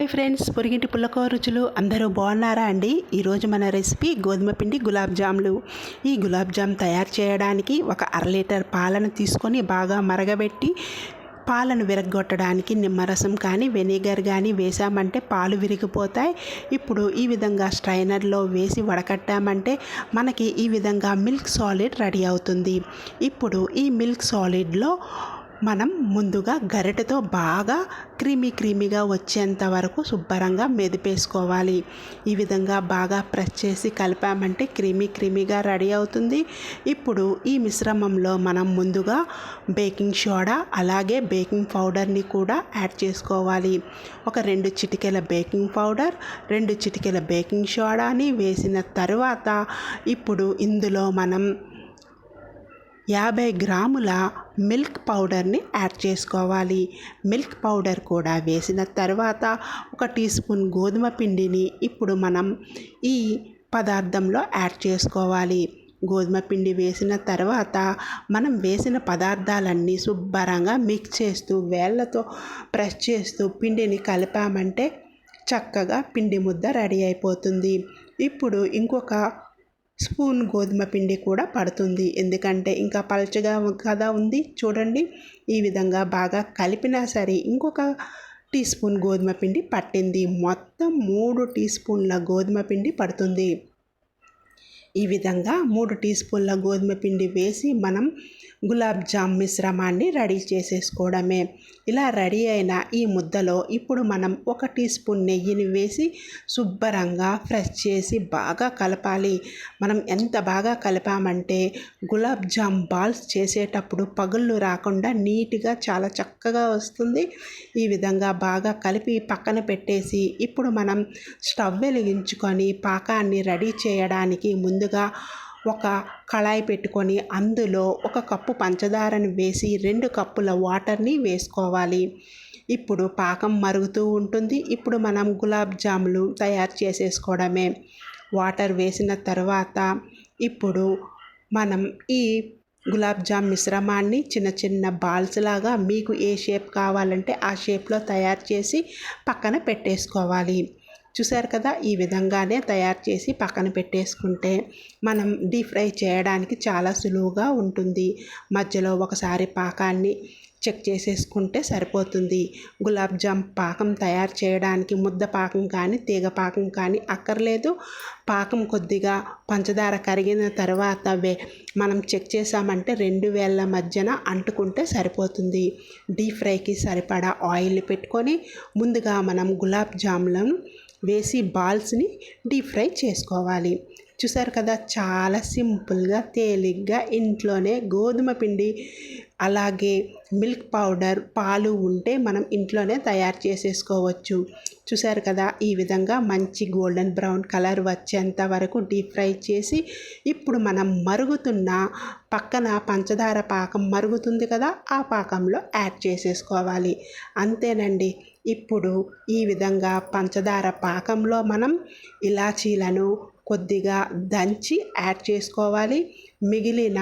Hi friends, పొరిగింటి పుల్లకూర రుచులు అందరూ బాగున్నారా అండి? ఈరోజు మన రెసిపీ గోధుమ పిండి గులాబ్ జాములు. ఈ గులాబ్ జామ్ తయారు చేయడానికి ఒక లీటర్ పాలను తీసుకొని బాగా మరగబెట్టి పాలను విరగ్గొట్టడానికి నిమ్మరసం కానీ వెనిగర్ కానీ వేసామంటే పాలు విరిగిపోతాయి. ఇప్పుడు ఈ విధంగా స్ట్రైనర్లో వేసి వడకట్టామంటే మనకి ఈ విధంగా మిల్క్ సాలిడ్ రెడీ అవుతుంది. ఇప్పుడు ఈ మిల్క్ సాలిడ్లో మనం ముందుగా గరిటెతో బాగా క్రీమీగా వచ్చేంత వరకు శుభ్రంగా మెదిపేసుకోవాలి. ఈ విధంగా బాగా ప్రెస్ చేసి కలిపామంటే క్రీమీగా రెడీ అవుతుంది. ఇప్పుడు ఈ మిశ్రమంలో మనం ముందుగా బేకింగ్ సోడా అలాగే బేకింగ్ పౌడర్ని కూడా యాడ్ చేసుకోవాలి. ఒక 2 Chitikela baking powder, 2 Chitikela baking సోడాని వేసిన తర్వాత ఇప్పుడు ఇందులో మనం 50 గ్రాముల మిల్క్ పౌడర్ని యాడ్ చేసుకోవాలి. మిల్క్ పౌడర్ కూడా వేసిన తర్వాత ఒక టీ స్పూన్ గోధుమ పిండిని ఇప్పుడు మనం ఈ పదార్థంలో యాడ్ చేసుకోవాలి. గోధుమ పిండి వేసిన తర్వాత మనం వేసిన పదార్థాలన్నీ శుభ్రంగా మిక్స్ చేస్తూ వేళ్ళతో ప్రెస్ చేస్తూ పిండిని కలిపామంటే చక్కగా పిండి ముద్ద రెడీ అయిపోతుంది. ఇప్పుడు ఇంకొక స్పూన్ గోధుమ పిండి కూడా పడుతుంది, ఎందుకంటే ఇంకా పలుచగా కదా ఉంది. చూడండి, ఈ విధంగా బాగా కలిపినా సరే ఇంకొక టీ స్పూన్ గోధుమ పిండి పట్టింది. మొత్తం 3 టీ స్పూన్ల గోధుమ పిండి పడుతుంది. ఈ విధంగా 3 టీ స్పూన్ల గోధుమ పిండి వేసి మనం గులాబ్ జామ్ మిశ్రమాన్ని రెడీ చేసేసుకోవడమే. ఇలా రెడీ అయిన ఈ ముద్దలో ఇప్పుడు మనం 1 టీ స్పూన్ నెయ్యిని వేసి శుభ్రంగా ఫ్రెష్ చేసి బాగా కలపాలి. మనం ఎంత బాగా కలిపామంటే గులాబ్ జామ్ బాల్స్ చేసేటప్పుడు పగుళ్ళు రాకుండా నీట్గా చాలా చక్కగా వస్తుంది. ఈ విధంగా బాగా కలిపి పక్కన పెట్టేసి ఇప్పుడు మనం స్టవ్ వెలిగించుకొని పాకాన్ని రెడీ చేయడానికి ముందుగా ఒక కళాయి పెట్టుకొని అందులో 1 కప్పు పంచదారని వేసి 2 కప్పుల వాటర్ని వేసుకోవాలి. ఇప్పుడు పాకం మరుగుతూ ఉంటుంది. ఇప్పుడు మనం గులాబ్ జాములు తయారు చేసేసుకోవడమే. వాటర్ వేసిన తర్వాత ఇప్పుడు మనం ఈ గులాబ్ జామ్ మిశ్రమాన్ని చిన్న బాల్స్ లాగా మీకు ఏ షేప్ కావాలంటే ఆ షేప్లో తయారు చేసి పక్కన పెట్టేసుకోవాలి. చూసారు కదా, ఈ విధంగానే తయారు చేసి పక్కన పెట్టేసుకుంటే మనం డీప్ ఫ్రై చేయడానికి చాలా సులువుగా ఉంటుంది. మధ్యలో ఒకసారి పాకాన్ని చెక్ చేసేసుకుంటే సరిపోతుంది. గులాబ్ జామ్ పాకం తయారు చేయడానికి ముద్ద పాకం కానీ తీగ పాకం కానీ అక్కర్లేదు. పాకం కొద్దిగా పంచదార కరిగిన తర్వాత మనం చెక్ చేసామంటే 2 వేళ్ళ మధ్యన అంటుకుంటే సరిపోతుంది. డీప్ ఫ్రైకి సరిపడా ఆయిల్ పెట్టుకొని ముందుగా మనం గులాబ్ జాములను వేసి బాల్స్ని డీప్ ఫ్రై చేసుకోవాలి. చూసారు కదా, చాలా సింపుల్గా తేలిగ్గా ఇంట్లోనే గోధుమ పిండి అలాగే మిల్క్ పౌడర్ పాలు ఉంటే మనం ఇంట్లోనే తయారు చేసేసుకోవచ్చు. చూసారు కదా, ఈ విధంగా మంచి గోల్డెన్ బ్రౌన్ కలర్ వచ్చేంత వరకు డీప్ ఫ్రై చేసి ఇప్పుడు మనం మరుగుతున్న పక్కన పంచదార పాకం మరుగుతుంది కదా, ఆ పాకంలో యాడ్ చేసేసుకోవాలి. అంతేనండి. ఇప్పుడు ఈ విధంగా పంచదార పాకంలో మనం ఇలాచీలను కొద్దిగా దంచి యాడ్ చేసుకోవాలి. మిగిలిన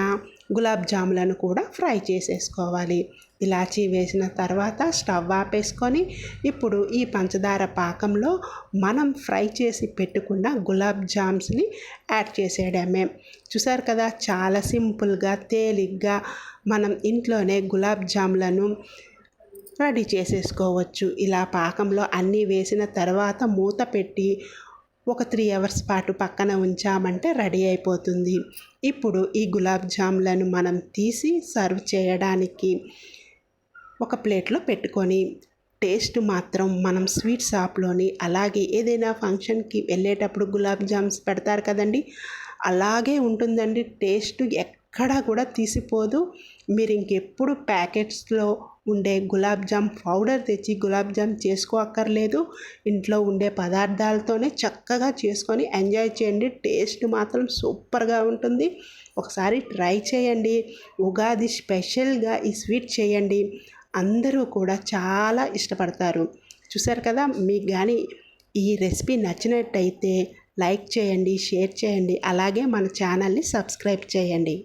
గులాబ్ జాములను కూడా ఫ్రై చేసేసుకోవాలి. ఇలాచీ వేసిన తర్వాత స్టవ్ ఆపేసుకొని ఇప్పుడు ఈ పంచదార పాకంలో మనం ఫ్రై చేసి పెట్టుకున్న గులాబ్ జామ్స్ని యాడ్ చేసేయడమే. చూసారు కదా, చాలా సింపుల్గా తేలిగ్గా మనం ఇంట్లోనే గులాబ్ జాములను రెడీ చేసేసుకోవచ్చు. ఇలా పాకంలో అన్నీ వేసిన తర్వాత మూత పెట్టి ఒక 3 అవర్స్ పాటు పక్కన ఉంచామంటే రెడీ అయిపోతుంది. ఇప్పుడు ఈ గులాబ్ జాములను మనం తీసి సర్వ్ చేయడానికి ఒక ప్లేట్లో పెట్టుకొని టేస్ట్ మాత్రం మనం స్వీట్ షాప్లోని అలాగే ఏదైనా ఫంక్షన్కి వెళ్ళేటప్పుడు గులాబ్ జామ్స్ పెడతారు కదండి, అలాగే ఉంటుందండి. టేస్ట్ ఎక్కడా కూడా తీసిపోదు. మీరు ఇంకెప్పుడు ప్యాకెట్స్లో ఉండే గులాబ్ జామ్ పౌడర్ తెచ్చి గులాబ్ జామ్ చేసుకోక్కర్లేదు. ఇంట్లో ఉండే పదార్థాలతోనే చక్కగా చేసుకొని ఎంజాయ్ చేయండి. టేస్ట్ మాత్రం సూపర్గా ఉంటుంది. ఒకసారి ట్రై చేయండి. ఉగాది స్పెషల్గా ఈ స్వీట్ చేయండి. అందరూ కూడా చాలా ఇష్టపడతారు. చూసారు కదా, మీకు కానీ ఈ రెసిపీ నచ్చినట్టయితే లైక్ చేయండి, షేర్ చేయండి, అలాగే మన ఛానల్ని సబ్స్క్రైబ్ చేయండి.